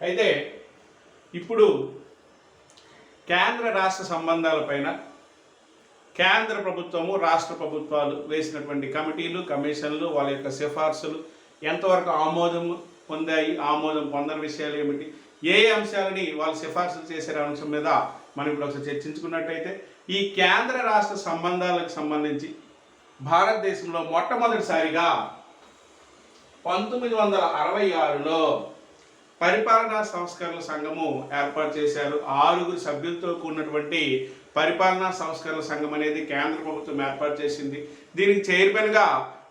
అయితే ఇప్పుడు కేంద్ర రాష్ట్ర సంబంధాలపైన కేంద్ర ప్రభుత్వము రాష్ట్ర ప్రభుత్వాలు వేసినటువంటి కమిటీలు కమిషన్లు వాళ్ళ యొక్క సిఫార్సులు ఎంతవరకు ఆమోదం పొందాయి, ఆమోదం పొందని విషయాలు ఏమిటి, ఏ అంశాలని వాళ్ళు సిఫార్సులు చేసే అంశం మీద మనం ఇప్పుడు ఒకసారి చర్చించుకున్నట్టయితే ఈ కేంద్ర రాష్ట్ర సంబంధాలకు సంబంధించి భారతదేశంలో మొట్టమొదటిసారిగా 1966లో పరిపాలనా సంస్కరణల సంఘము ఏర్పాటు చేశారు. 6 సభ్యులతో కూడినటువంటి పరిపాలనా సంస్కరణల సంఘం అనేది కేంద్ర ప్రభుత్వం ఏర్పాటు చేసింది. దీనికి చైర్మన్గా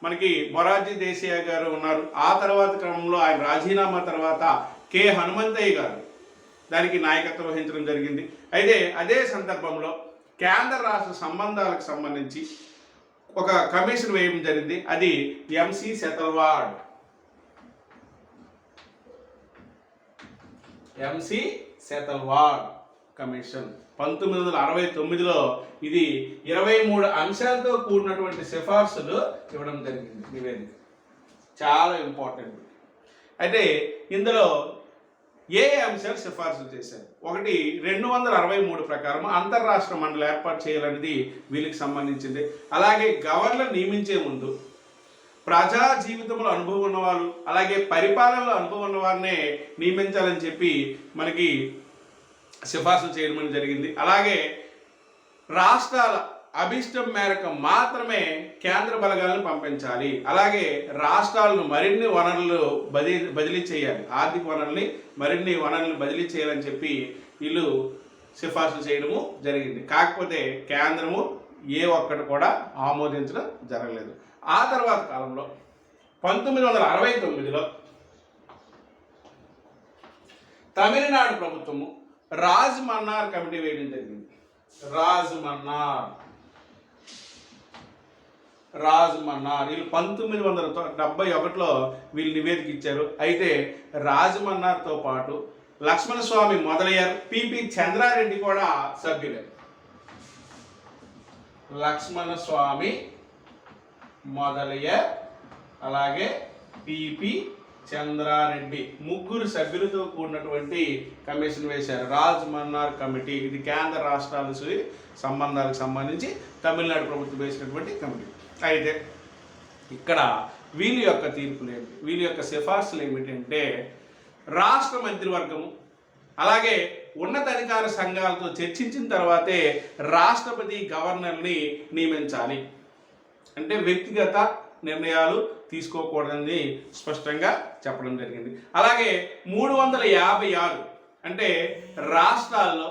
మనకి మొరార్జీ దేశాయ్ గారు ఉన్నారు. ఆ తర్వాత క్రమంలో ఆయన రాజీనామా తర్వాత కె హనుమంతయ్య గారు దానికి నాయకత్వం వహించడం జరిగింది. అయితే అదే సందర్భంలో కేంద్ర రాష్ట్ర సంబంధాలకు సంబంధించి ఒక కమిషన్ వేయడం జరిగింది. అది ఎంసి సెతల్వాడ్ కమిషన్ 1969లో ఇది 23 అంశాలతో కూడినటువంటి సిఫార్సులు ఇవ్వడం జరిగింది. నివేదిక చాలా ఇంపార్టెంట్. అయితే ఇందులో ఏ అంశాలు సిఫార్సులు చేశారు? ఒకటి 263 ప్రకారం అంతర్రాష్ట్ర మండలి ఏర్పాటు చేయాలనేది వీళ్ళకి సంబంధించింది. అలాగే గవర్నర్ నియమించే ముందు ప్రజా జీవితంలో అనుభవం ఉన్నవాళ్ళు అలాగే పరిపాలనలో అనుభవం ఉన్న వారినే నియమించాలని చెప్పి మనకి సిఫార్సు చేయడం జరిగింది. అలాగే రాష్ట్రాల అభిష్టం మేరకు మాత్రమే కేంద్ర బలగాలను పంపించాలి. అలాగే రాష్ట్రాలను మరిన్ని వనరులు బదిలీ చేయాలి, ఆర్థిక వనరుల్ని మరిన్ని వనరులను బదిలీ చేయాలని చెప్పి వీళ్ళు సిఫార్సు చేయడము జరిగింది. కాకపోతే కేంద్రము ఏ ఒక్కటి కూడా ఆమోదించడం జరగలేదు. ఆ తర్వాత కాలంలో 1969లో తమిళనాడు ప్రభుత్వము రాజ్ మన్నార్ కమిటీ వేయడం జరిగింది. రాజ్ మన్నార్ వీళ్ళు 1971లో వీళ్ళు నివేదిక ఇచ్చారు. అయితే రాజ్ మన్నార్తో పాటు లక్ష్మణ స్వామి మొదలయ్యారు, పిపి చంద్రారెడ్డి కూడా సభ్యులే. లక్ష్మణ స్వామి మొదలయ్యారు అలాగే పిపి చంద్రారెడ్డి 3 సభ్యులతో కూడినటువంటి కమిషన్ వేశారు. రాజ్ మన్నార్ కమిటీ. ఇది కేంద్ర రాష్ట్రాల సంబంధాలకు సంబంధించి తమిళనాడు ప్రభుత్వం వేసినటువంటి కమిటీ. అయితే ఇక్కడ వీళ్ళ యొక్క తీర్పులు ఏమిటి, వీళ్ళ యొక్క సిఫార్సులు ఏమిటంటే రాష్ట్ర మంత్రివర్గము అలాగే ఉన్నతాధికార సంఘాలతో చర్చించిన తర్వాతే రాష్ట్రపతి గవర్నర్ని నియమించాలి. అంటే వ్యక్తిగత నిర్ణయాలు తీసుకోకూడదని స్పష్టంగా చెప్పడం జరిగింది. అలాగే 356 అంటే రాష్ట్రాల్లో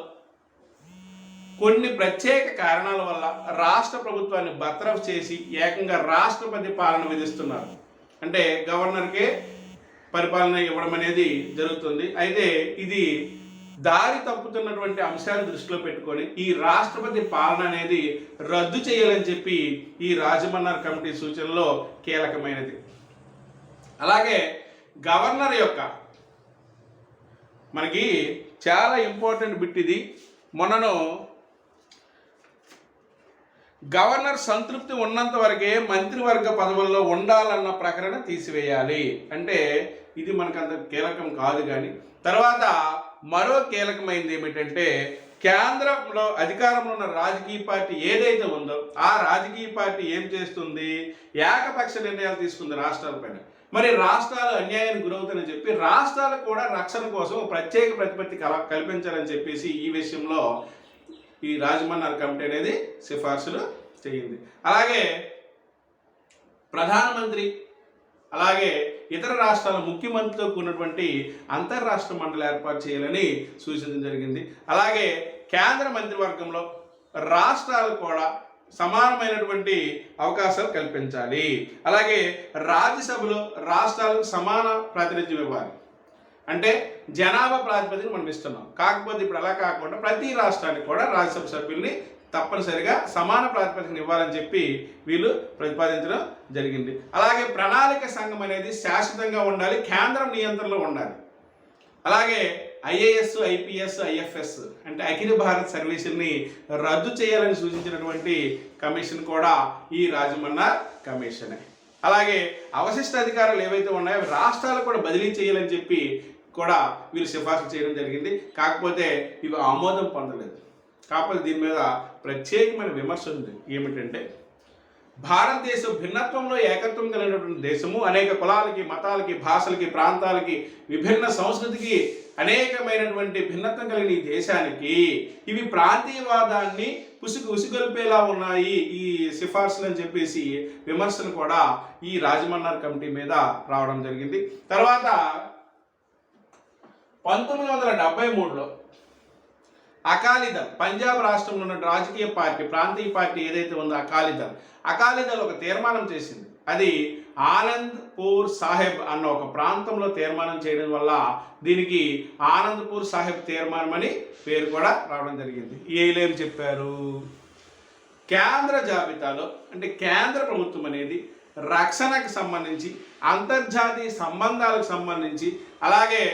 కొన్ని ప్రత్యేక కారణాల వల్ల రాష్ట్ర ప్రభుత్వాన్ని బర్తరఫ్ చేసి ఏకంగా రాష్ట్రపతి పాలన విధిస్తున్నారు. అంటే గవర్నర్కే పరిపాలన ఇవ్వడం అనేది జరుగుతుంది. అయితే ఇది దారి తప్పుతున్నటువంటి అంశాలను దృష్టిలో పెట్టుకొని ఈ రాష్ట్రపతి పాలన అనేది రద్దు చేయాలని చెప్పి ఈ రాజమన్నార్ కమిటీ సూచనలో కీలకమైనది. అలాగే గవర్నర్ యొక్క మనకి చాలా ఇంపార్టెంట్ బిట్ ఇది. మొన్నను గవర్నర్ సంతృప్తి ఉన్నంత వరకే మంత్రివర్గ పదవుల్లో ఉండాలన్న ప్రకటన తీసివేయాలి. అంటే ఇది మనకంత కీలకం కాదు. కానీ తర్వాత మరో కీలకమైనది ఏమిటంటే కేంద్రంలో అధికారంలో ఉన్న రాజకీయ పార్టీ ఏదైతే ఉందో ఆ రాజకీయ పార్టీ ఏం చేస్తుంది, ఏకపక్ష నిర్ణయాలు తీసుకుంది రాష్ట్రాలపైన. మరి రాష్ట్రాలు అన్యాయానికి గురవుతాయని చెప్పి రాష్ట్రాలకు కూడా రక్షణ కోసం ప్రత్యేక ప్రతిపత్తి కల్పించాలని చెప్పేసి ఈ విషయంలో ఈ రాజమన్నార్ కమిటీ అనేది సిఫార్సులు చేయింది. అలాగే ప్రధానమంత్రి అలాగే ఇతర రాష్ట్రాల ముఖ్యమంత్రితో కూడినటువంటి అంతర్రాష్ట్ర మండలి ఏర్పాటు చేయాలని సూచించడం జరిగింది. అలాగే కేంద్ర మంత్రివర్గంలో రాష్ట్రాలు కూడా సమానమైనటువంటి అవకాశాలు కల్పించాలి. అలాగే రాజ్యసభలో రాష్ట్రాలకు సమాన ప్రాతినిధ్యం ఇవ్వాలి. అంటే జనాభా ప్రాతిపదికన మనం ఇస్తున్నాం. కాకపోతే ఇప్పుడు అలా కాకుండా ప్రతి రాష్ట్రానికి కూడా రాజ్యసభ సభ్యుల్ని తప్పనిసరిగా సమాన ప్రాతిపదికన ఇవ్వాలని చెప్పి వీళ్ళు ప్రతిపాదించడం జరిగింది. అలాగే ప్రణాళిక సంఘం అనేది శాశ్వతంగా ఉండాలి, కేంద్రం నియంత్రణలో ఉండాలి. అలాగే ఐఏఎస్ ఐపీఎస్ ఐఎఫ్ఎస్ అంటే అఖిల భారత్ సర్వీసుల్ని రద్దు చేయాలని సూచించినటువంటి కమిషన్ కూడా ఈ రాజమన్నార్ కమిషనే. అలాగే అవశిష్ట అధికారాలు ఏవైతే ఉన్నాయో రాష్ట్రాలకు కూడా బదిలీ చేయాలని చెప్పి కూడా వీళ్ళు సిఫార్సు చేయడం జరిగింది. కాకపోతే ఇవి ఆమోదం పొందలేదు. కాకపోతే దీని మీద ప్రత్యేకమైన విమర్శ ఉంది. ఏమిటంటే భారతదేశం భిన్నత్వంలో ఏకత్వం కలిగినటువంటి దేశము, అనేక కులాలకి, మతాలకి, భాషలకి, ప్రాంతాలకి, విభిన్న సంస్కృతికి అనేకమైనటువంటి భిన్నత్వం కలిగిన ఈ దేశానికి ఇవి ప్రాంతీయవాదాన్ని ఉసిగొల్పేలా ఉన్నాయి ఈ సిఫార్సులు అని చెప్పేసి విమర్శలు కూడా ఈ రాజమన్నార్ కమిటీ మీద రావడం జరిగింది. తర్వాత 1973లో అకాలీదళ్, పంజాబ్ రాష్ట్రంలో ఉన్న రాజకీయ పార్టీ, ప్రాంతీయ పార్టీ ఏదైతే ఉందో అకాలీదళ్ ఒక తీర్మానం చేసింది. అది ఆనంద్పూర్ సాహెబ్ అన్న ఒక ప్రాంతంలో తీర్మానం చేయడం వల్ల దీనికి ఆనంద్పూర్ సాహెబ్ తీర్మానం అని పేరు కూడా రావడం జరిగింది. ఏం చెప్పారు, కేంద్ర జాబితాలో అంటే కేంద్ర ప్రభుత్వం అనేది రక్షణకు సంబంధించి, అంతర్జాతీయ సంబంధాలకు సంబంధించి, అలాగే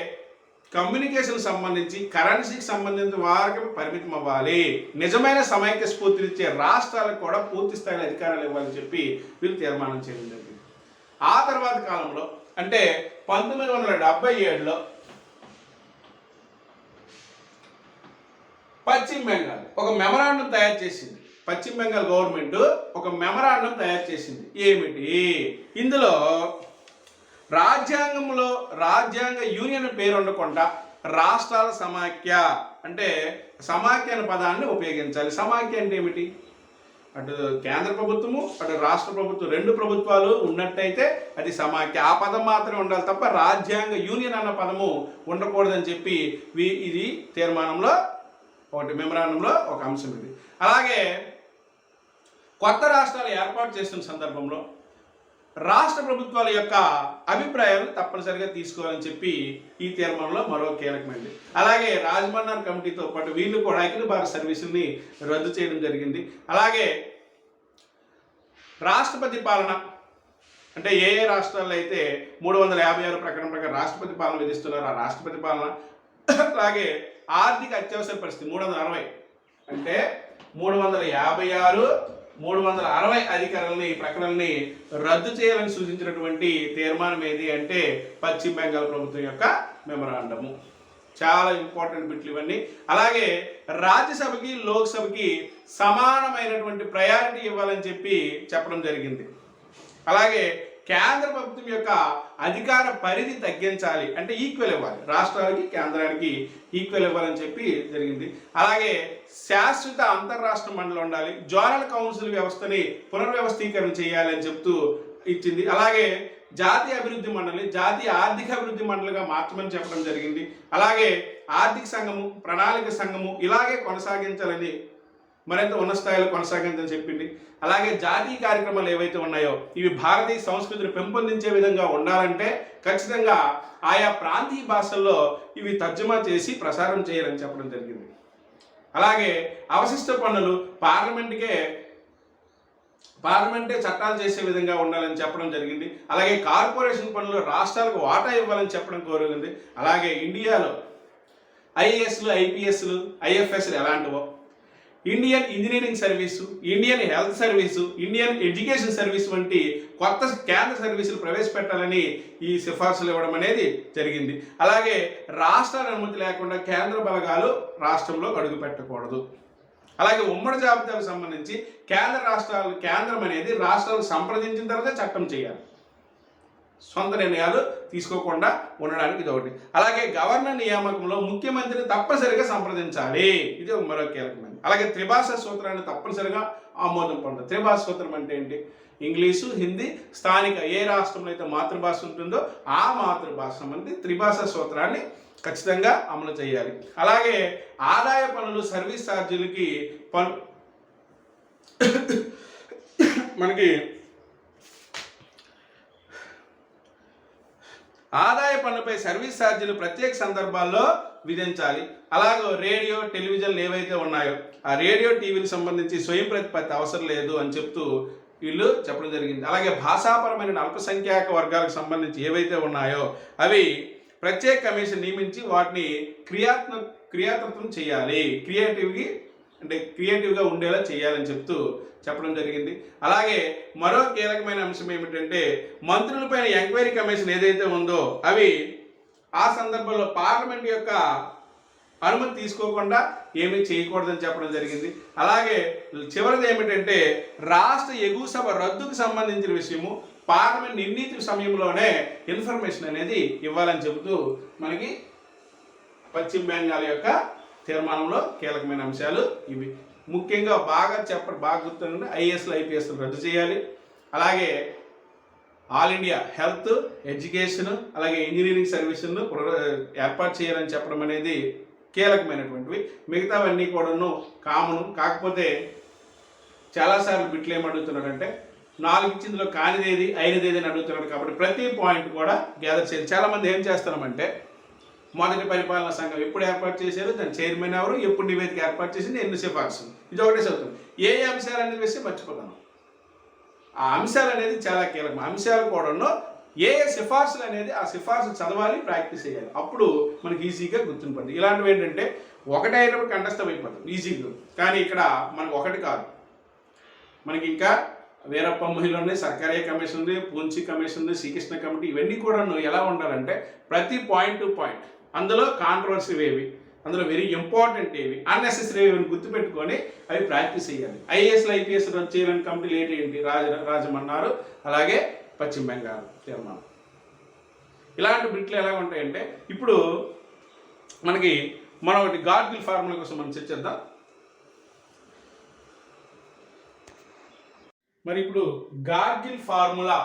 కమ్యూనికేషన్ సంబంధించి, కరెన్సీకి సంబంధించిన వారికి పరిమితం అవ్వాలి. నిజమైన సమైక్య స్ఫూర్తినిచ్చే రాష్ట్రాలకు కూడా పూర్తి స్థాయిలో అధికారాలు ఇవ్వాలని చెప్పి వీళ్ళు తీర్మానం చేయడం జరిగింది. ఆ తర్వాత కాలంలో అంటే 1977లో పశ్చిమ బెంగాల్ ఒక మెమరాండం తయారు చేసింది. పశ్చిమ బెంగాల్ గవర్నమెంట్ ఒక మెమరాండం తయారు చేసింది. ఏమిటి, ఇందులో రాజ్యాంగ యూనియన్ పేరు ఉండకుండా రాష్ట్రాల సమాఖ్య అంటే సమాఖ్య అనే పదాన్ని ఉపయోగించాలి. సమాఖ్య అంటే ఏమిటి, అటు కేంద్ర ప్రభుత్వము అటు రాష్ట్ర ప్రభుత్వం రెండు ప్రభుత్వాలు ఉన్నట్టయితే అది సమాఖ్య. ఆ పదం మాత్రమే ఉండాలి తప్ప రాజ్యాంగ యూనియన్ అన్న పదము ఉండకూడదని చెప్పి ఇది తీర్మానంలో ఒకటి, మెమరాండంలో ఒక అంశం ఇది. అలాగే కొత్త రాష్ట్రాలు ఏర్పాటు చేస్తున్న సందర్భంలో రాష్ట్ర ప్రభుత్వాల యొక్క అభిప్రాయాలు తప్పనిసరిగా తీసుకోవాలని చెప్పి ఈ తీర్మానంలో మరో కీలకమైనది. అలాగే రాజమన్నార్ కమిటీతో పాటు వీళ్ళు కూడా అఖిల భారత సర్వీసుల్ని రద్దు చేయడం జరిగింది. అలాగే రాష్ట్రపతి పాలన అంటే ఏ రాష్ట్రాల్లో అయితే 356 ప్రకటన ప్రకారం రాష్ట్రపతి పాలన విధిస్తున్నారు ఆ రాష్ట్రపతి పాలన, అలాగే ఆర్థిక అత్యవసర పరిస్థితి 360 అంటే 356, 360 అధికారులని ప్రకటనల్ని రద్దు చేయాలని సూచించినటువంటి తీర్మానం ఏది అంటే పశ్చిమ బెంగాల్ ప్రభుత్వం యొక్క మెమరాండము. చాలా ఇంపార్టెంట్ బిట్లు ఇవన్నీ. అలాగే రాజ్యసభకి లోక్సభకి సమానమైనటువంటి ప్రయారిటీ ఇవ్వాలని చెప్పి చెప్పడం జరిగింది. అలాగే కేంద్ర ప్రభుత్వం యొక్క అధికార పరిధి తగ్గించాలి అంటే ఈక్వల్ ఇవ్వాలి, రాష్ట్రాలకి కేంద్రానికి ఈక్వల్ ఇవ్వాలని చెప్పి జరిగింది. అలాగే శాశ్వత అంతర్రాష్ట్ర మండలి ఉండాలి, జోనల్ కౌన్సిల్ వ్యవస్థని పునర్వ్యవస్థీకరణ చేయాలి అని చెప్తూ ఇచ్చింది. అలాగే జాతీయ అభివృద్ధి మండలి జాతీయ ఆర్థిక అభివృద్ధి మండలిగా మార్చమని చెప్పడం జరిగింది. అలాగే ఆర్థిక సంఘము, ప్రణాళిక సంఘము ఇలాగే కొనసాగించాలని, మరింత ఉన్నత స్థాయిలో కొనసాగించని చెప్పింది. అలాగే జాతీయ కార్యక్రమాలు ఏవైతే ఉన్నాయో ఇవి భారతీయ సంస్కృతిని పెంపొందించే విధంగా ఉండాలంటే ఖచ్చితంగా ఆయా ప్రాంతీయ భాషల్లో ఇవి తర్జుమా చేసి ప్రసారం చేయాలని చెప్పడం జరిగింది. అలాగే అవశిష్ట పన్నులు పార్లమెంటే చట్టాలు చేసే విధంగా ఉండాలని చెప్పడం జరిగింది. అలాగే కార్పొరేషన్ పన్నులు రాష్ట్రాలకు వాటా ఇవ్వాలని చెప్పడం కోరింది. అలాగే ఇండియాలో ఐఏఎస్లు, ఐపీఎస్లు, ఐఎఫ్ఎస్లు ఎలాంటివో, Indian engineering service, Indian health service, Indian education service వంటి కొత్త కేంద్ర సర్వీసులు ప్రవేశపెట్టాలని ఈ సిఫార్సులు ఇవ్వడం అనేది జరిగింది. అలాగే రాష్ట్రాల అనుమతి లేకుండా కేంద్ర బలగాలు రాష్ట్రంలో అడుగు పెట్టకూడదు. అలాగే ఉమ్మడి జాబితాకు సంబంధించి కేంద్రం అనేది రాష్ట్రాలు సంప్రదించిన తర్వాత చట్టం చేయాలి, సొంత నిర్ణయాలు తీసుకోకుండా ఉండడానికి ఇది ఒకటి. అలాగే గవర్నర్ నియామకంలో ముఖ్యమంత్రిని తప్పనిసరిగా సంప్రదించాలి, ఇది మరో కీలకమైనది. అలాగే త్రిభాషా సూత్రాన్ని తప్పనిసరిగా ఆమోదం పొందాలి. త్రిభాషా సూత్రం అంటే ఏంటి, ఇంగ్లీషు, హిందీ, స్థానిక ఏ రాష్ట్రంలో అయితే మాతృభాష ఉంటుందో ఆ మాతృభాష సంబంధించి త్రిభాషా సూత్రాన్ని ఖచ్చితంగా అమలు చేయాలి. అలాగే ఆదాయ పన్నులు, సర్వీస్ ఛార్జీలకి మనకి ఆదాయ పన్నుపై సర్వీస్ ఛార్జీలు ప్రత్యేక సందర్భాల్లో విధించాలి. అలాగే రేడియో, టెలివిజన్లు ఏవైతే ఉన్నాయో ఆ రేడియో, టీవీలకు సంబంధించి స్వయం ప్రతిపత్తి అవసరం లేదు అని చెప్తూ వీళ్ళు చెప్పడం జరిగింది. అలాగే భాషాపరమైన అల్పసంఖ్యాక వర్గాలకు సంబంధించి ఏవైతే ఉన్నాయో అవి ప్రత్యేక కమిషన్ నియమించి వాటిని క్రియాత్మకం చేయాలి, క్రియేటివ్గా ఉండేలా చేయాలని చెప్తూ చెప్పడం జరిగింది. అలాగే మరో కీలకమైన అంశం ఏమిటంటే మంత్రులపైన ఎంక్వైరీ కమిషన్ ఏదైతే ఉందో అవి ఆ సందర్భంలో పార్లమెంట్ యొక్క అనుమతి తీసుకోకుండా ఏమీ చేయకూడదని చెప్పడం జరిగింది. అలాగే చివరిది ఏమిటంటే రాష్ట్ర ఎగువ సభ రద్దుకు సంబంధించిన విషయము పార్లమెంట్ నిర్ణీత సమయంలోనే ఇన్ఫర్మేషన్ అనేది ఇవ్వాలని చెబుతూ మనకి పశ్చిమ బెంగాల్ యొక్క తీర్మానంలో కీలకమైన అంశాలు ఇవి. ముఖ్యంగా బాగా గుర్తుండే ఐఏఎస్లు ఐపీఎస్లు రద్దు చేయాలి. అలాగే ఆల్ ఇండియా హెల్త్ ఎడ్యుకేషన్ అలాగే ఇంజనీరింగ్ సర్వీసులను ఏర్పాటు చేయాలని చెప్పడం అనేది కీలకమైనటువంటివి. మిగతావన్నీ కూడాను కామను. కాకపోతే చాలాసార్లు బిట్లు ఏమడుగుతున్నాడంటే 4 ఇచ్చిందిలో కానిదేది అయినదేది అని అడుగుతున్నాడు. కాబట్టి ప్రతి పాయింట్ కూడా గ్యాదర్ చేయాలి. చాలామంది ఏం చేస్తున్నామంటే మొదటి పరిపాలనా సంఘం ఎప్పుడు ఏర్పాటు చేశారు, దాని చైర్మన్ ఎవరు, ఎప్పుడు నివేదిక ఏర్పాటు చేసింది, ఎన్ని సిఫార్సులు, ఇది ఒకటే చదువుతుంది. ఏ అంశాలు అనేది వేసి మర్చిపోతాను. ఆ అంశాలు అనేది చాలా కీలకం. అంశాలు కూడాను ఏ సిఫార్సులు అనేది ఆ సిఫార్సు చదవాలి, ప్రాక్టీస్ చేయాలి. అప్పుడు మనకి ఈజీగా గుర్తుంటుంది. ఇలాంటివి ఏంటంటే ఒకటే అయినప్పుడు కంఠస్థం అయిపోతుంది ఈజీగా. కానీ ఇక్కడ మనకు ఒకటి కాదు, మనకి ఇంకా వీరప్ప మహిళ ఉంది, సర్కారీ కమిషన్ ఉంది, పూంచి కమిషన్ ఉంది, శ్రీకృష్ణ కమిటీ, ఇవన్నీ కూడా ఎలా ఉండాలంటే ప్రతి పాయింట్ టు పాయింట్ అందులో కాంట్రవర్సీ ఏవి, అందులో వెరీ ఇంపార్టెంట్ ఏవి, అన్నెసెసరీ ఏవి గుర్తుపెట్టుకొని అవి ప్రాక్టీస్ చేయాలి. ఐఏఎస్లు ఐపీఎస్ రద్దు చేయాలని కమిటీలు ఏంటి రాజమన్నారు, అలాగే పశ్చిమ బెంగాల్ తీర్మానం. ఇలాంటి బిట్లు ఎలా ఉంటాయంటే ఇప్పుడు మనం ఒకటి గాడ్గిల్ ఫార్ములా కోసం మనం చర్చిద్దాం. మరి ఇప్పుడు గాడ్గిల్ ఫార్ములా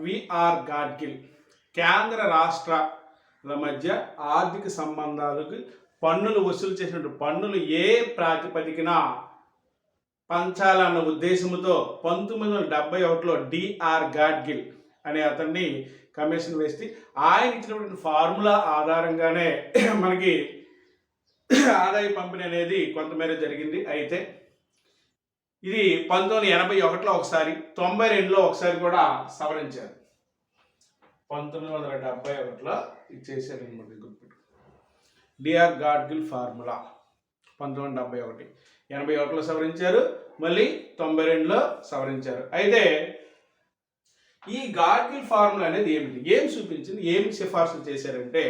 విఆర్ గాడ్గిల్ కేంద్ర రాష్ట్రాల మధ్య ఆర్థిక సంబంధాలకు పన్నులు వసూలు చేసినట్టు పన్నులు ఏ ప్రాతిపదికన పంచాలన్న ఉద్దేశంతో 1971లో డిఆర్ గాడ్గిల్ అనే అతన్ని కమిషన్ వేసి ఆయన ఇచ్చినటువంటి ఫార్ములా ఆధారంగానే మనకి ఆదాయ పంపిణీ అనేది కొంతమేర జరిగింది. అయితే ఇది 1981లో ఒకసారి, 92లో ఒకసారి కూడా సవరించారు. 1971లో ఇది చేశారు అనమాట. గుర్తుపెట్టు డిఆర్ గాడ్గిల్ ఫార్ములా 1971, 81లో సవరించారు, మళ్ళీ 92లో సవరించారు. అయితే ఈ గాడ్గిల్ ఫార్ములా అనేది ఏం చూపించింది, ఏం సిఫార్సులు చేశారంటే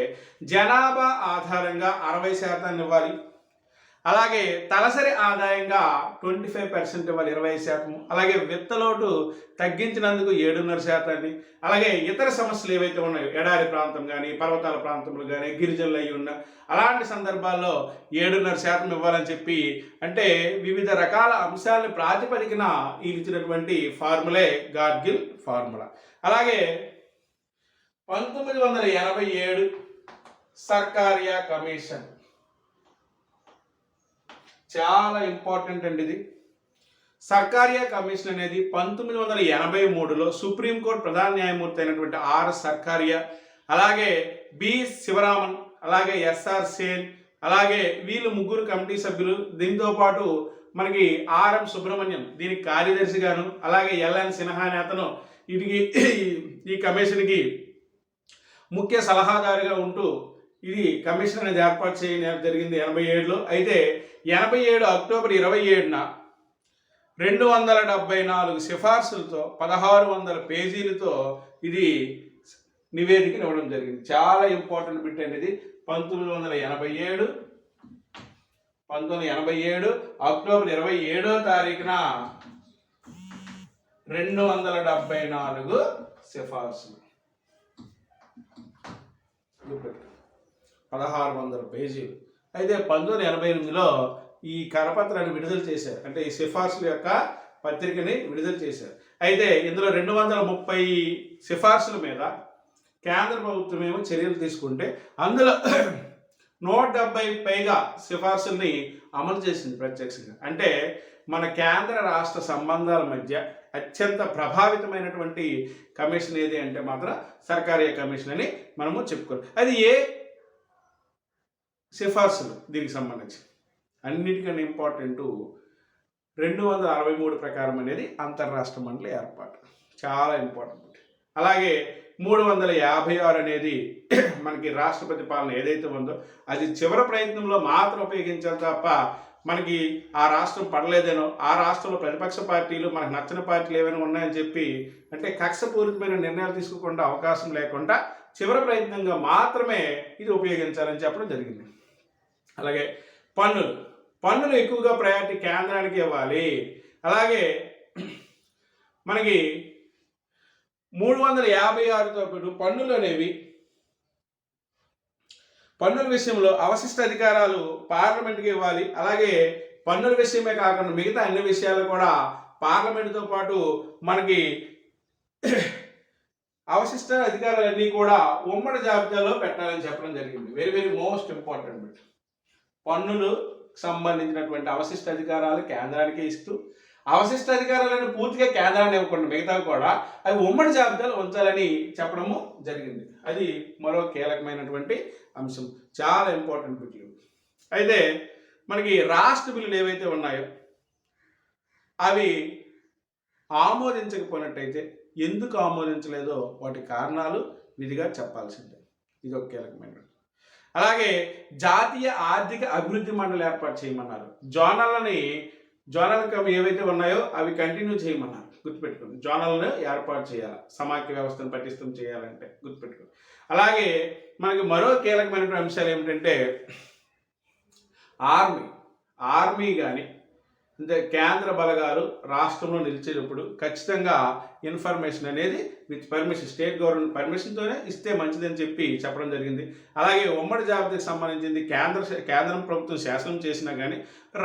జనాభా ఆధారంగా 60% ఇవ్వాలి, అలాగే తలసరి ఆదాయంగా 25% ఇవ్వాలి, 20%, అలాగే విత్తలోటు తగ్గించినందుకు 7.5%, అలాగే ఇతర సమస్యలు ఏవైతే ఉన్నాయో ఎడారి ప్రాంతం కానీ పర్వతాల ప్రాంతంలో కానీ గిరిజనులు అయి ఉన్న అలాంటి సందర్భాల్లో 7.5% ఇవ్వాలని చెప్పి, అంటే వివిధ రకాల అంశాలను ప్రాతిపదికన ఇచ్చినటువంటి ఫార్ములే గాడ్గిల్ ఫార్ములా. అలాగే 1987 సర్కారియా కమిషన్ చాలా ఇంపార్టెంట్ అండి. ఇది సర్కారియా కమిషన్ అనేది 1983లో సుప్రీంకోర్టు ప్రధాన న్యాయమూర్తి అయినటువంటి ఆర్ సర్కారియా, అలాగే బి శివరామన్, అలాగే ఎస్ఆర్ సేన్, అలాగే వీళ్ళు ముగ్గురు కమిటీ సభ్యులు. దీంతో పాటు మనకి ఆర్ఎం సుబ్రహ్మణ్యం దీనికి కార్యదర్శిగాను, అలాగే ఎల్ఎన్ సిన్హా అనే అతను ఈ కమిషన్కి ముఖ్య సలహాదారుగా ఉంటూ ఇది కమిషన్ అనేది ఏర్పాటు చేయడం జరిగింది 87లో. అయితే 87 అక్టోబర్ 27న 274 సిఫార్సులతో 1600 పేజీలతో ఇది నివేదికను ఇవ్వడం జరిగింది. చాలా ఇంపార్టెంట్ బిట్ అనేది 1987 అక్టోబర్ 27వ తారీఖున 274 సిఫార్సులు, 1600 పేజీలు. అయితే 1988లో ఈ కరపత్రాన్ని విడుదల చేశారు, అంటే ఈ సిఫార్సుల యొక్క పత్రికని విడుదల చేశారు. అయితే ఇందులో 230 సిఫార్సుల మీద కేంద్ర ప్రభుత్వం ఏమో చర్యలు తీసుకుంటే అందులో 170 పైగా సిఫార్సుల్ని అమలు చేసింది ప్రత్యక్షంగా. అంటే మన కేంద్ర రాష్ట్ర సంబంధాల మధ్య అత్యంత ప్రభావితమైనటువంటి కమిషన్ ఏది అంటే మాత్రం సర్కారియా కమిషన్ అని మనము చెప్పుకోవాలి. అది ఏ సిఫార్సులు దీనికి సంబంధించి అన్నిటికన్నా ఇంపార్టెంట్ 263 ప్రకారం అనేది అంతర్రాష్ట్ర మండలి ఏర్పాటు, చాలా ఇంపార్టెంట్. అలాగే 356 అనేది మనకి రాష్ట్రపతి పాలన ఏదైతే ఉందో అది చివరి ప్రయత్నంలో మాత్రం ఉపయోగించాలి తప్ప మనకి ఆ రాష్ట్రం పడలేదేనో, ఆ రాష్ట్రంలో ప్రతిపక్ష పార్టీలు మనకు నచ్చిన పార్టీలు ఏమైనా ఉన్నాయని చెప్పి అంటే కక్షపూరితమైన నిర్ణయాలు తీసుకోకుండా అవకాశం లేకుండా చివరి ప్రయత్నంగా మాత్రమే ఇది ఉపయోగించాలని చెప్పడం జరిగింది. అలాగే పన్నులు ఎక్కువగా ప్రయారిటీ కేంద్రానికి ఇవ్వాలి. అలాగే మనకి 356తో పాటు పన్నుల విషయంలో అవశిష్ట అధికారాలు పార్లమెంట్కి ఇవ్వాలి. అలాగే పన్నుల విషయమే కాకుండా మిగతా అన్ని విషయాలు కూడా పార్లమెంటుతో పాటు మనకి అవశిష్ట అధికారాలన్నీ కూడా ఉమ్మడి జాబితాలో పెట్టాలని చెప్పడం జరిగింది. Very very most important bit. పన్నులు సంబంధించినటువంటి అవశిష్ట అధికారాలు కేంద్రానికి ఇస్తూ, అవశిష్ట అధికారాలను పూర్తిగా కేంద్రాన్ని ఇవ్వకుండా మిగతా కూడా అవి ఉమ్మడి జాబితాలో ఉంచాలని చెప్పడము జరిగింది. అది మరో కీలకమైనటువంటి అంశం, చాలా ఇంపార్టెంట్ బిట్లు. అయితే మనకి రాష్ట్ర బిల్లులు ఏవైతే ఉన్నాయో అవి ఆమోదించకపోయినట్టయితే ఎందుకు ఆమోదించలేదో వాటి కారణాలు విధిగా చెప్పాల్సిందే. ఇది ఒక కీలకమైనది. అలాగే జాతీయ ఆర్థిక అభివృద్ధి మండలి ఏర్పాటు చేయమన్నారు. జోనల్ ఏవైతే ఉన్నాయో అవి కంటిన్యూ చేయమన్నారు. గుర్తుపెట్టుకోండి, జోనల్ను ఏర్పాటు చేయాలి, సమాఖ్య వ్యవస్థను పటిష్టం చేయాలంటే గుర్తుపెట్టుకోండి. అలాగే మనకి మరో కీలకమైనటువంటి అంశాలు ఏమిటంటే ఆర్మీ కానీ అంటే కేంద్ర బలగాలు రాష్ట్రంలో నిలిచేటప్పుడు ఖచ్చితంగా ఇన్ఫర్మేషన్ అనేది విత్ పర్మిషన్, స్టేట్ గవర్నమెంట్ పర్మిషన్తోనే ఇస్తే మంచిదని చెప్పి చెప్పడం జరిగింది. అలాగే ఉమ్మడి జాబితాకి సంబంధించింది కేంద్రం ప్రభుత్వం శాసనం చేసినా కానీ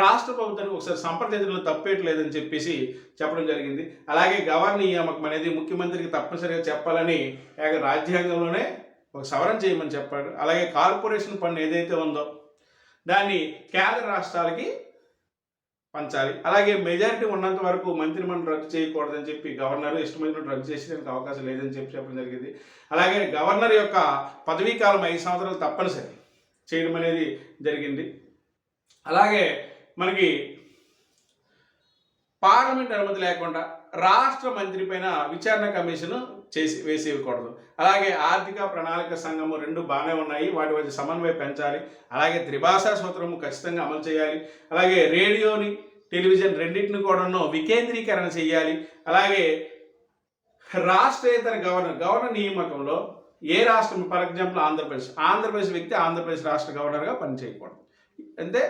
రాష్ట్ర ప్రభుత్వానికి ఒకసారి సంప్రదించడంలో తప్పేయట్లేదని చెప్పేసి చెప్పడం జరిగింది. అలాగే గవర్నర్ నియామకం అనేది ముఖ్యమంత్రికి తప్పనిసరిగా చెప్పాలని రాజ్యాంగంలోనే ఒక సవరణ చేయమని చెప్పాడు. అలాగే కార్పొరేషన్ పన్ను ఏదైతే ఉందో దాన్ని కేంద్ర రాష్ట్రాలకి పంచాలి. అలాగే మెజారిటీ ఉన్నంత వరకు మంత్రిమండలి రద్దు చేయకూడదని చెప్పి గవర్నర్ ఇష్టమైనట్టు రద్దు చేసేందుకు అవకాశం లేదని చెప్పడం జరిగింది. అలాగే గవర్నర్ యొక్క పదవీ కాలం 5 సంవత్సరాలు తప్పనిసరి చేయడం అనేది జరిగింది. అలాగే మనకి పార్లమెంట్ అనుమతి లేకుండా రాష్ట్ర మంత్రి పైన విచారణ కమిషన్ వేసేయకూడదు. అలాగే ఆర్థిక ప్రణాళిక సంఘము 2 బాగానే ఉన్నాయి, వాటి మధ్య సమన్వయం పెంచాలి. అలాగే త్రిభాషా సూత్రము ఖచ్చితంగా అమలు చేయాలి. అలాగే రేడియోని టెలివిజన్ రెండింటిని కూడాను వికేంద్రీకరణ చేయాలి. అలాగే రాష్ట్రేతర గవర్నర్ నియామకంలో ఏ రాష్ట్రం, ఫర్ ఎగ్జాంపుల్ ఆంధ్రప్రదేశ్ వ్యక్తి ఆంధ్రప్రదేశ్ రాష్ట్ర గవర్నర్గా పనిచేయకూడదు. అంటే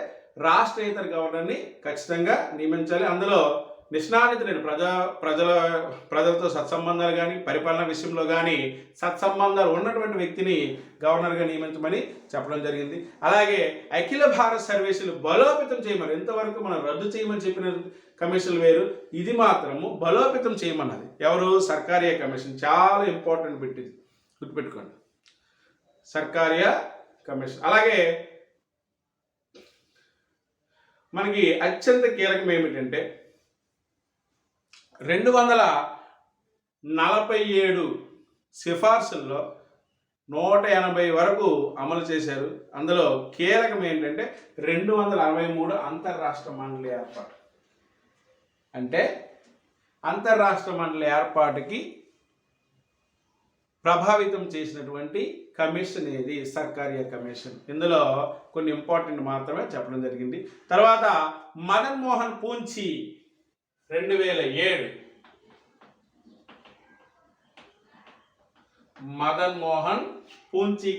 రాష్ట్రేతర గవర్నర్ని ఖచ్చితంగా నియమించాలి. అందులో నిష్ణానిత లేని ప్రజలతో సత్సంబంధాలు కానీ పరిపాలన విషయంలో కానీ సత్సంబంధాలు ఉన్నటువంటి వ్యక్తిని గవర్నర్గా నియమించమని చెప్పడం జరిగింది. అలాగే అఖిల భారత సర్వీసులు బలోపేతం చేయమని, ఇంతవరకు మనం రద్దు చేయమని చెప్పిన కమిషన్లు వేరు, ఇది మాత్రము బలోపేతం చేయమన్నది ఎవరు? సర్కారియా కమిషన్. చాలా ఇంపార్టెంట్ బిట్ ఇది, గుర్తుపెట్టుకోండి, సర్కారియా కమిషన్. అలాగే మనకి అత్యంత కీలకం ఏమిటంటే 247 సిఫార్సుల్లో 180 వరకు అమలు చేశారు. అందులో కీలకం ఏంటంటే 263 అంతర్రాష్ట్ర మండలి ఏర్పాటు. అంటే అంతర్రాష్ట్ర మండలి ఏర్పాటుకి ప్రభావితం చేసినటువంటి కమిషన్ ఏది? సర్కారియా కమిషన్. ఇందులో కొన్ని ఇంపార్టెంట్ మాత్రమే చెప్పడం జరిగింది. తర్వాత మదన్ మోహన్ పూంచి 2007 మదన్ మోహన్ పూంచి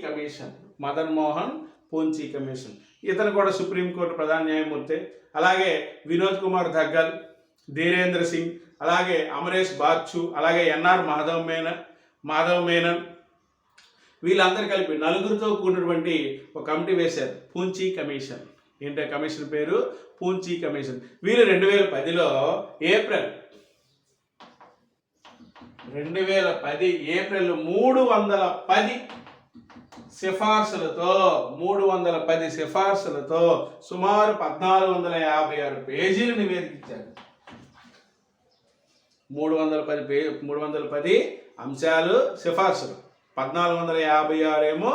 కమిషన్. ఇతను కూడా సుప్రీంకోర్టు ప్రధాన న్యాయమూర్తి. అలాగే వినోద్ కుమార్ ధగ్గల్, ధీరేంద్ర సింగ్, అలాగే అమరేష్ బాగ్చు, అలాగే ఎన్ఆర్ మాధవ్ మేనన్, వీళ్ళందరూ కలిపి 4 కూడినటువంటి ఒక కమిటీ వేశారు, పూంచి కమిషన్. ఏంటో కమిషన్ పేరు? పూంచి కమిషన్. వీళ్ళు 2010 ఏప్రిల్ 310 సిఫార్సులతో సుమారు 1456 పేజీలు నివేదించారు. 310 అంశాలు సిఫార్సులు, 1456 ఏమో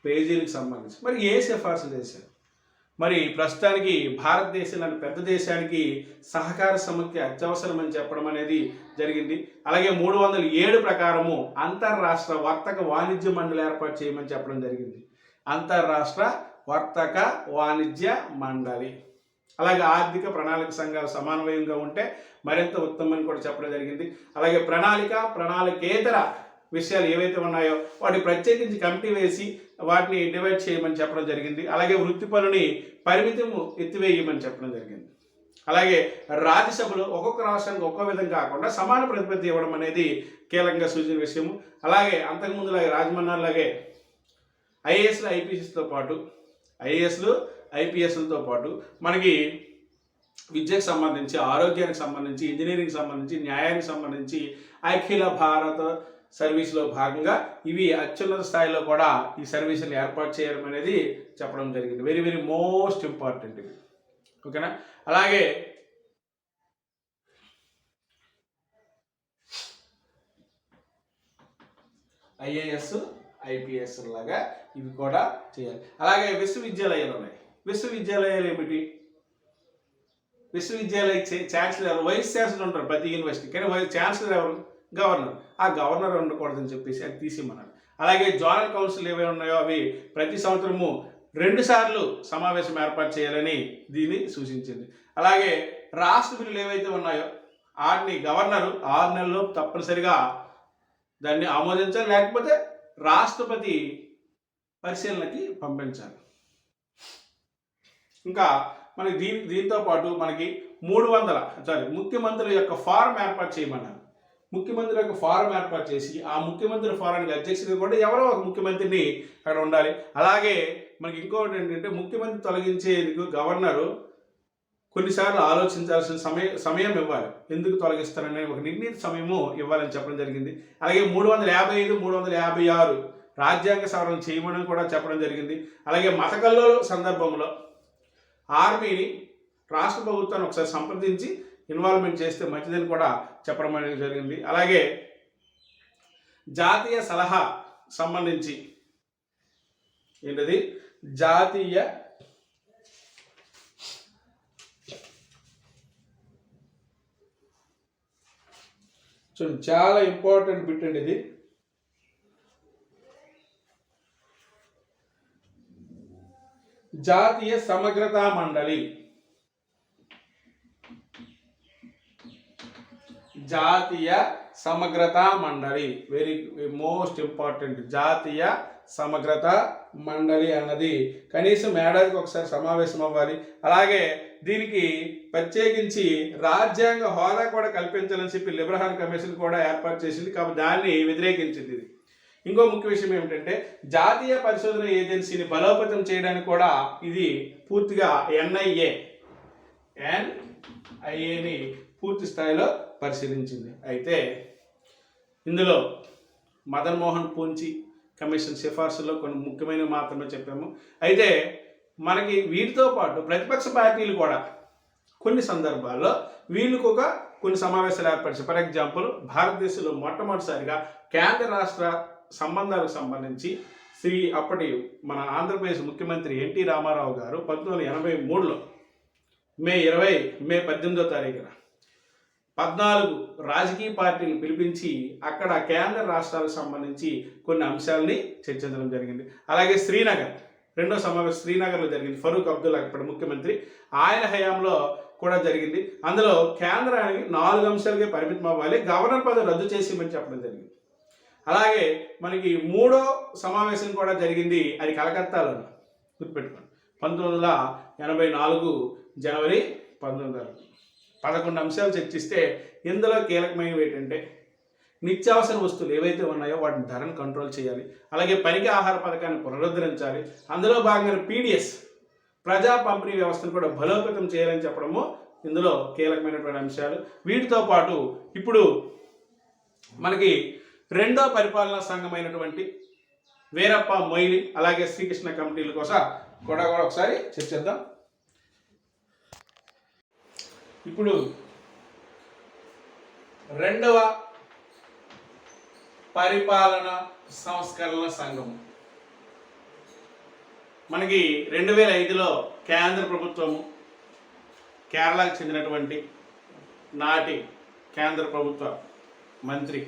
పేజీలకు సంబంధించి. మరి ఏ సిఫార్సులు చేశారు? మరి ప్రస్తుతానికి భారతదేశంలోని పెద్ద దేశానికి సహకార సమైక్య అత్యవసరమని చెప్పడం అనేది జరిగింది. అలాగే 307 ప్రకారము అంతర్రాష్ట్ర వర్తక వాణిజ్య మండలి ఏర్పాటు చేయమని చెప్పడం జరిగింది. అంతర్రాష్ట్ర వర్తక వాణిజ్య మండలి అలాగే ఆర్థిక ప్రణాళిక సంఘాలు సమన్వయంగా ఉంటే మరింత ఉత్తమని కూడా చెప్పడం జరిగింది. అలాగే ప్రణాళికేతర విషయాలు ఏవైతే ఉన్నాయో వాటి ప్రత్యేకించి కమిటీ వేసి వాటిని డివైడ్ చేయమని చెప్పడం జరిగింది. అలాగే వృత్తి పనుని పరిమితము ఎత్తివేయమని చెప్పడం జరిగింది. అలాగే రాజ్యసభలో ఒక్కొక్క రాష్ట్రానికి ఒక్కో విధంగా కాకుండా సమాన ప్రతిపత్తి ఇవ్వడం అనేది కీలకంగా సూచించిన విషయము. అలాగే అంతకుముందులాగే రాజమన్నాలాగే ఐఏఎస్లు ఐపీఎస్తో పాటు ఐపీఎస్లతో పాటు మనకి విద్యకు సంబంధించి, ఆరోగ్యానికి సంబంధించి, ఇంజనీరింగ్కి సంబంధించి, న్యాయానికి సంబంధించి అఖిల భారత సర్వీస్లో భాగంగా ఇవి అత్యున్నత స్థాయిలో కూడా ఈ సర్వీసులు ఏర్పాటు చేయడం అనేది చెప్పడం జరిగింది. వెరీ వెరీ మోస్ట్ ఇంపార్టెంట్ ఇది. ఓకేనా? అలాగే ఐఏఎస్ ఐపీఎస్ లాగా ఇవి కూడా చేయాలి. అలాగే విశ్వవిద్యాలయాలు ఉన్నాయి. విశ్వవిద్యాలయాలు ఏమిటి? విశ్వవిద్యాలయ ఛాన్సలర్ ఎవరు? వైస్ ఛాన్సలర్ ఉంటారు ప్రతి యూనివర్సిటీ, కానీ ఛాన్సలర్ ఎవరు? గవర్నర్. ఆ గవర్నర్ ఉండకూడదని చెప్పేసి అది తీసిమన్నారు. అలాగే జోనల్ కౌన్సిల్ ఏవైనా ఉన్నాయో అవి ప్రతి సంవత్సరము 2 సార్లు సమావేశం ఏర్పాటు చేయాలని దీన్ని సూచించింది. అలాగే రాష్ట్ర బిల్లులు ఏవైతే ఉన్నాయో వాటిని గవర్నరు 6 నెలల్లో తప్పనిసరిగా దాన్ని ఆమోదించాలి, లేకపోతే రాష్ట్రపతి పరిశీలనకి పంపించాలి. ఇంకా మనకి దీంతో పాటు మనకి ముఖ్యమంత్రుల యొక్క ఫారం ఏర్పాటు చేయమన్నారు. ముఖ్యమంత్రి యొక్క ఫారం ఏర్పాటు చేసి ఆ ముఖ్యమంత్రి ఫారానికి అధ్యక్షుడిగా కూడా ఎవరో ఒక ముఖ్యమంత్రిని అక్కడ ఉండాలి. అలాగే మనకి ఇంకొకటి ఏంటంటే ముఖ్యమంత్రి తొలగించేందుకు గవర్నరు కొన్నిసార్లు ఆలోచించాల్సిన సమయం ఇవ్వాలి. ఎందుకు తొలగిస్తారనే ఒక నిర్ణీత సమయము ఇవ్వాలని చెప్పడం జరిగింది. అలాగే 355, 356 రాజ్యాంగ సవరణ చేయమని కూడా చెప్పడం జరిగింది. అలాగే మత కల్లోల సందర్భంలో ఆర్మీని రాష్ట్ర ప్రభుత్వాన్ని ఒకసారి సంప్రదించి ఇన్వాల్వ్మెంట్ చేస్తే మంచిదని కూడా చెప్పడం అనేది జరిగింది. అలాగే జాతీయ సలహా సంబంధించి ఏంటది? జాతీయ చూడండి, చాలా ఇంపార్టెంట్ బిట్ అండి ఇది. జాతీయ సమగ్రతా మండలి. జాతీయ సమగ్రతా మండలి వెరీ మోస్ట్ ఇంపార్టెంట్. జాతీయ సమగ్రతా మండలి అన్నది కనీసం ఏడాదికి ఒకసారి సమావేశం అవ్వాలి. అలాగే దీనికి ప్రత్యేకించి రాజ్యాంగ హోదా కూడా కల్పించాలని చెప్పి లిబ్రహాన్ కమిషన్ కూడా ఏర్పాటు చేసింది, కాబట్టి దాన్ని వ్యతిరేకించింది. ఇది ఇంకో ముఖ్య విషయం ఏమిటంటే జాతీయ పరిశోధన ఏజెన్సీని బలోపేతం చేయడానికి కూడా ఇది పూర్తిగా ఎన్ఐఏని పూర్తి స్థాయిలో పరిశీలించింది. అయితే ఇందులో మదన్ మోహన్ పూంచి కమిషన్ సిఫార్సులో కొన్ని ముఖ్యమైనవి మాత్రమే చెప్పాము. అయితే మనకి వీటితో పాటు ప్రతిపక్ష పార్టీలు కూడా కొన్ని సందర్భాల్లో వీళ్ళకు కొన్ని సమావేశాలు ఏర్పరిచాయి. ఫర్ ఎగ్జాంపుల్, భారతదేశంలో మొట్టమొదటిసారిగా కేంద్ర రాష్ట్ర సంబంధాలకు సంబంధించి అప్పటి మన ఆంధ్రప్రదేశ్ ముఖ్యమంత్రి ఎన్టీ రామారావు గారు 1983లో మే 18వ తారీఖున 14 రాజకీయ పార్టీలు పిలిపించి అక్కడ కేంద్ర రాష్ట్రాలకు సంబంధించి కొన్ని అంశాలని చర్చించడం జరిగింది. అలాగే రెండో సమావేశం శ్రీనగర్లో జరిగింది. ఫరూక్ అబ్దుల్లా ఇప్పుడు ముఖ్యమంత్రి, ఆయన హయాంలో కూడా జరిగింది. అందులో కేంద్రానికి 4 అంశాలకే పరిమితం అవ్వాలి, గవర్నర్ పదవి రద్దు చేసేయమని చెప్పడం జరిగింది. అలాగే మనకి 3వ సమావేశం కూడా జరిగింది, అది కలకత్తాలో. గుర్తుపెట్టుకోండి, 1984 జనవరి 19 11 అంశాలు చర్చిస్తే ఇందులో కీలకమైనవి ఏంటంటే నిత్యావసర వస్తువులు ఏవైతే ఉన్నాయో వాటిని ధరను కంట్రోల్ చేయాలి. అలాగే పనికి ఆహార పథకాన్ని పునరుద్ధరించాలి. అందులో భాగంగా PDS ప్రజా పంపిణీ వ్యవస్థను కూడా బలోపేతం చేయాలని చెప్పడము ఇందులో కీలకమైనటువంటి అంశాలు. వీటితో పాటు ఇప్పుడు మనకి రెండో పరిపాలనా సంఘమైనటువంటి వీరప్ప మొయిలి అలాగే శ్రీకృష్ణ కమిటీల కోసం కూడా ఒకసారి చర్చిద్దాం. ఇప్పుడు రెండవ పరిపాలన సంస్కరణ సంఘం మనకి 2005లో కేంద్ర ప్రభుత్వము కేరళకు చెందినటువంటి నాటి కేంద్ర ప్రభుత్వ మంత్రి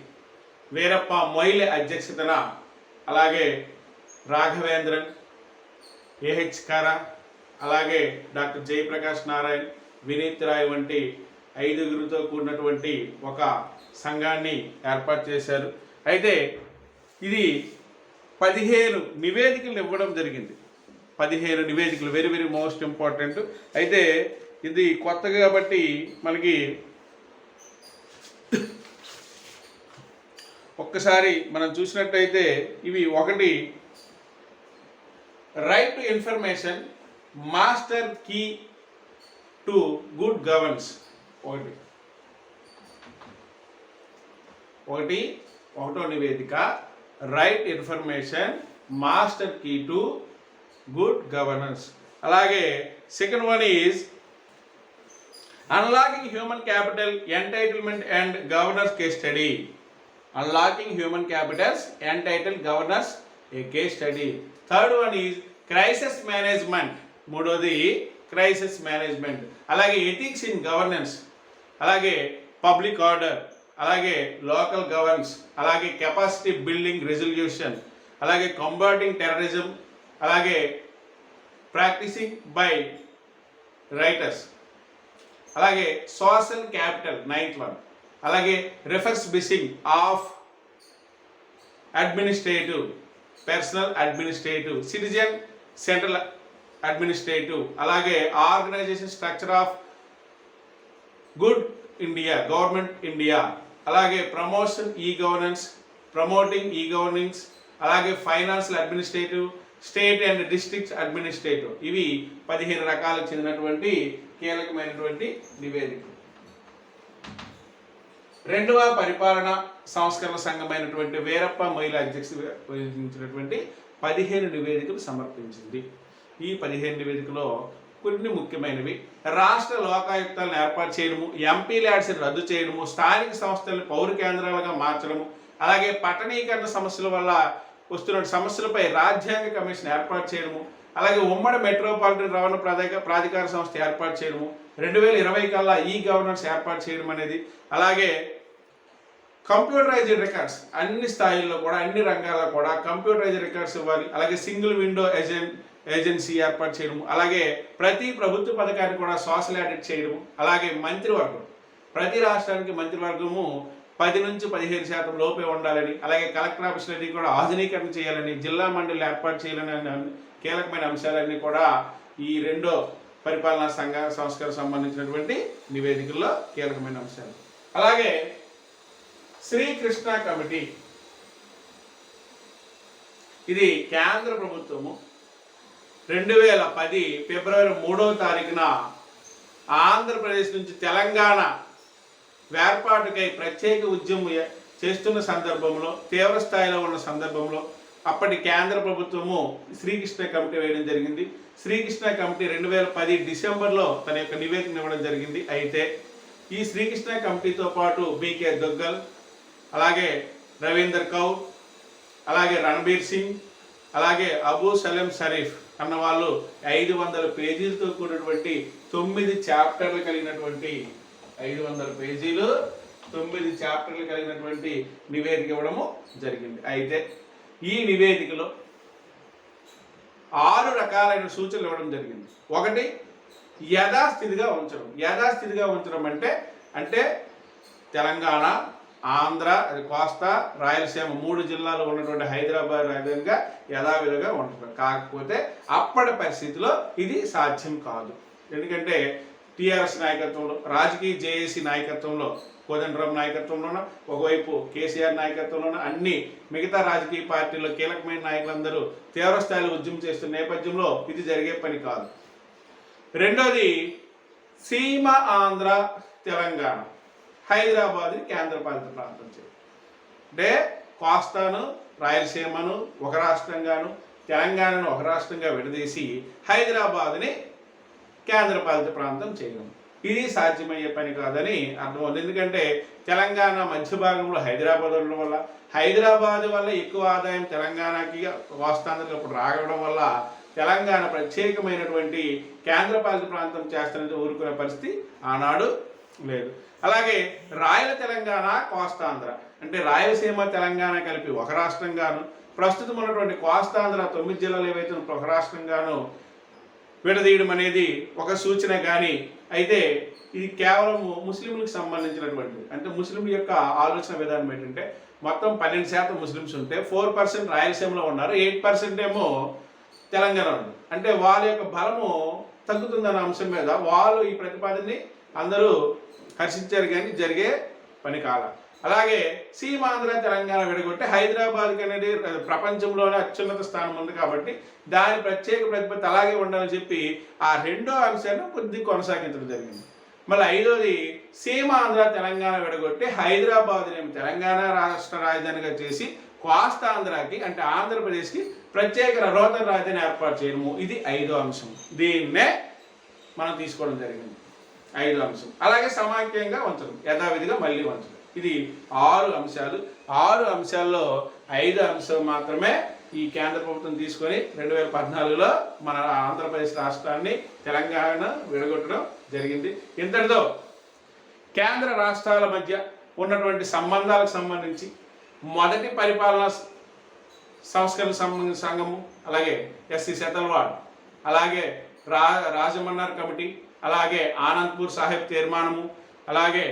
వీరప్ప మొయిలి అధ్యక్షతన, అలాగే రాఘవేంద్రన్, AH కారా, అలాగే డాక్టర్ జయప్రకాష్ నారాయణ్, వినీత్ రాయ్ వంటి 5గురితో కూడినటువంటి ఒక సంఘాన్ని ఏర్పాటు చేశారు. అయితే ఇది 15 నివేదికలు ఇవ్వడం జరిగింది. 15 నివేదికలు, వెరీ వెరీ మోస్ట్ ఇంపార్టెంట్. అయితే ఇది కొత్తగా కాబట్టి మనకి ఒక్కసారి మనం చూసినట్టయితే ఇవి ఒకటి right to information, master key to good governance. ఒకటో నివేదిక right information, master key to good governance. అలాగే second one is unlocking human capital, entitlement and governance case study. Unlocking human capitals, entitle, governance a case study. Third one is crisis management. మూడోది crisis management. అలాగే ethics in governance, అలాగే public order, అలాగే local governance, అలాగే capacity building resolution, అలాగే combating terrorism, అలాగే practicing by writers, అలాగే social capital 9th one, అలాగే refurbishing of administrative, personal administrative, citizen central administrative, అలాగే organisation structure of good India, government India, అలాగే promotion e governance, promoting e governance, అలాగే financial administrative, state and districts administrative. ఇవి 15 రకాలకు చెందినటువంటి కీలకమైనటువంటి నివేదికలు. రెండవ పరిపాలన సంస్కరణ సంఘమైనటువంటి వీరప్ప మొయిల అధ్యక్షత వహించినటువంటి 15 నివేదికలు సమర్పించింది. ఈ 15 నివేదికలో కొన్ని ముఖ్యమైనవి: రాష్ట్ర లోకాయుక్తాలను ఏర్పాటు చేయడము, ఎంపీ ల్యాడ్స్ని రద్దు చేయడము, స్థానిక సంస్థలను పౌర కేంద్రాలుగా మార్చడము, అలాగే పట్టణీకరణ సమస్యల వల్ల వస్తున్న సమస్యలపై రాజ్యాంగ కమిషన్ ఏర్పాటు చేయడము, అలాగే ఉమ్మడి మెట్రోపాలిటన్ రవాణా ప్రాధికార సంస్థ ఏర్పాటు చేయడము, 2020 కల్లా ఈ గవర్నెన్స్ ఏర్పాటు చేయడం అనేది, అలాగే కంప్యూటరైజ్డ్ రికార్డ్స్ అన్ని స్థాయిల్లో కూడా, అన్ని రంగాల్లో కూడా కంప్యూటరైజ్డ్ రికార్డ్స్ ఇవ్వాలి. అలాగే సింగిల్ విండో ఏజెన్సీ ఏర్పాటు చేయడము, అలాగే ప్రతి ప్రభుత్వ పథకాన్ని కూడా సోషల్ ఆడిట్ చేయడము, అలాగే మంత్రివర్గం, ప్రతి రాష్ట్రానికి మంత్రివర్గము 10 నుంచి 15% లోపే ఉండాలని, అలాగే కలెక్టర్ ఆఫీసులన్నీ కూడా ఆధునీకరణ చేయాలని, జిల్లా మండలి ఏర్పాటు చేయాలని కీలకమైన అంశాలన్నీ కూడా ఈ రెండో పరిపాలనా సంస్కరణ సంబంధించినటువంటి నివేదికల్లో కీలకమైన అంశాలు. అలాగే శ్రీకృష్ణ కమిటీ, ఇది కేంద్ర ప్రభుత్వము 2010 ఫిబ్రవరి 3వ తారీఖున ఆంధ్రప్రదేశ్ నుంచి తెలంగాణ వేర్పాటుకై ప్రత్యేక ఉద్యమం చేస్తున్న సందర్భంలో, తీవ్ర స్థాయిలో ఉన్న సందర్భంలో అప్పటి కేంద్ర ప్రభుత్వము శ్రీకృష్ణ కమిటీ వేయడం జరిగింది. శ్రీకృష్ణ కమిటీ 2010 డిసెంబర్లో తన యొక్క నివేదికను ఇవ్వడం జరిగింది. అయితే ఈ శ్రీకృష్ణ కమిటీతో పాటు బికే దుగ్గల్, అలాగే రవీందర్ కౌర్, అలాగే రణబీర్ సింగ్, అలాగే అబూ సలీం షరీఫ్ అన్న వాళ్ళు 500 పేజీలతో కూడినటువంటి 9 చాప్టర్లు కలిగినటువంటి 500 పేజీలు 9 చాప్టర్లు కలిగినటువంటి నివేదిక ఇవ్వడము జరిగింది. అయితే ఈ నివేదికలో 6 రకాలైన సూచనలు ఇవ్వడం జరిగింది. ఒకటి, యథాస్థితిగా ఉంచడం. యథాస్థితిగా ఉంచడం అంటే తెలంగాణ, ఆంధ్ర, కోస్తా, రాయలసీమ 3 జిల్లాలు ఉన్నటువంటి హైదరాబాద్ రాజధానిగా యథావిధిగా ఉంటుంది. కాకపోతే అప్పటి పరిస్థితిలో ఇది సాధ్యం కాదు. ఎందుకంటే టీఆర్ఎస్ నాయకత్వంలో, రాజకీయ జేఏసీ నాయకత్వంలో, కోదండరాం నాయకత్వంలోనూ, ఒకవైపు కేసీఆర్ నాయకత్వంలోనూ, అన్ని మిగతా రాజకీయ పార్టీల్లో కీలకమైన నాయకులందరూ తీవ్రస్థాయిలో ఉద్యమం చేస్తున్న నేపథ్యంలో ఇది జరిగే పని కాదు. రెండోది, సీమ ఆంధ్ర, తెలంగాణ, హైదరాబాద్ని కేంద్రపాలిత ప్రాంతం చేయడం. అంటే కోస్తాను, రాయలసీమను ఒక రాష్ట్రంగాను, తెలంగాణను ఒక రాష్ట్రంగా విడదీసి హైదరాబాద్ని కేంద్రపాలిత ప్రాంతం చేయడం. ఇది సాధ్యమయ్యే పని కాదని అర్థమవుతుంది. ఎందుకంటే తెలంగాణ మధ్య భాగంలో హైదరాబాద్ ఉండడం వల్ల, హైదరాబాద్ వల్ల ఎక్కువ ఆదాయం తెలంగాణకి, కోస్తాంధ్రకి ఇప్పుడు రావడం వల్ల తెలంగాణ ప్రత్యేకమైనటువంటి కేంద్రపాలిత ప్రాంతం చేస్తున్నది ఊరుకునే పరిస్థితి ఆనాడు లేదు. అలాగే రాయల తెలంగాణ, కోస్తాంధ్ర అంటే రాయలసీమ, తెలంగాణ కలిపి ఒక రాష్ట్రంగాను, ప్రస్తుతం ఉన్నటువంటి కోస్తాంధ్ర 9 జిల్లాలు ఏవైతే ఒక రాష్ట్రంగాను విడదీయడం అనేది ఒక సూచన. కానీ అయితే ఇది కేవలం ముస్లింలకు సంబంధించినటువంటిది. అంటే ముస్లిం యొక్క ఆలోచన విధానం ఏంటంటే మొత్తం 12% ముస్లిమ్స్ ఉంటే 4% రాయలసీమలో ఉన్నారు, 8% ఏమో తెలంగాణ ఉంది. అంటే వాళ్ళ యొక్క బలము తగ్గుతుందన్న అంశం మీద వాళ్ళు ఈ ప్రతిపాదనని అందరూ హర్షించారు, కానీ జరిగే పని కాల. అలాగే సీమాంధ్ర తెలంగాణ విడగొట్టి హైదరాబాద్కి అనేది ప్రపంచంలోనే అత్యున్నత స్థానం ఉంది కాబట్టి దాని ప్రత్యేక ప్రతిపత్తి అలాగే ఉండాలని చెప్పి ఆ రెండో అంశాన్ని కొద్దిగా కొనసాగించడం జరిగింది. మళ్ళీ ఐదోది సీమాంధ్ర తెలంగాణ విడగొట్టి హైదరాబాద్ని తెలంగాణ రాష్ట్ర రాజధానిగా చేసి కోస్తాంధ్రకి అంటే ఆంధ్రప్రదేశ్కి ప్రత్యేక నూతన రాజధాని ఏర్పాటు చేయడము, ఇది ఐదో అంశం. దీన్నే మనం తీసుకోవడం జరిగింది, ఐదో అంశం. అలాగే సమాఖ్యంగా ఉంచడం, యథావిధిగా మళ్ళీ ఉంచడం. ఇది 6 అంశాలు. 6 అంశాల్లో 5 అంశం మాత్రమే ఈ కేంద్ర ప్రభుత్వం తీసుకొని 2014లో మన ఆంధ్రప్రదేశ్ రాష్ట్రాన్ని తెలంగాణ విడగొట్టడం జరిగింది. ఇంతటితో కేంద్ర రాష్ట్రాల మధ్య ఉన్నటువంటి సంబంధాలకు సంబంధించి మొదటి పరిపాలనా సంస్కరణ సంఘము, అలాగే ఎస్సీ సెతల్వాడ్, అలాగే రాజమన్నార్ కమిటీ, అలాగే ఆనంద్పూర్ సాహెబ్ తీర్మానము, అలాగే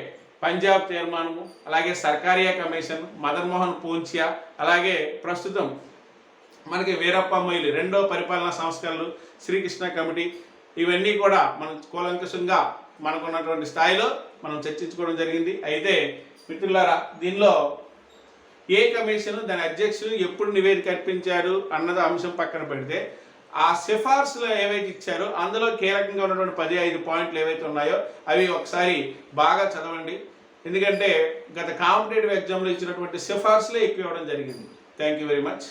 పంజాబ్ తీర్మానము, అలాగే సర్కారియా కమిషన్, మదన్ మోహన్ పూంచియా, అలాగే ప్రస్తుతం మనకి వీరప్ప మొయిలి రెండో పరిపాలనా సంస్కరణలు, శ్రీకృష్ణ కమిటీ, ఇవన్నీ కూడా మనం కూలంకషంగా మనకున్నటువంటి స్థాయిలో మనం చర్చించుకోవడం జరిగింది. అయితే మిత్రులారా, దీనిలో ఏ కమిషన్, దాని అధ్యక్షులు ఎప్పుడు నివేదిక అర్పించారు అన్నది అంశం పక్కన పెడితే ఆ సిఫార్సులు ఏవైతే ఇచ్చారో అందులో కీలకంగా ఉన్నటువంటి 15 పాయింట్లు ఏవైతే ఉన్నాయో అవి ఒకసారి బాగా చదవండి. ఎందుకంటే గత కాంపిటేటివ్ ఎగ్జామ్లో ఇచ్చినటువంటి సిఫార్సులే ఎక్కువ ఇవ్వడం జరిగింది. Thank you very much.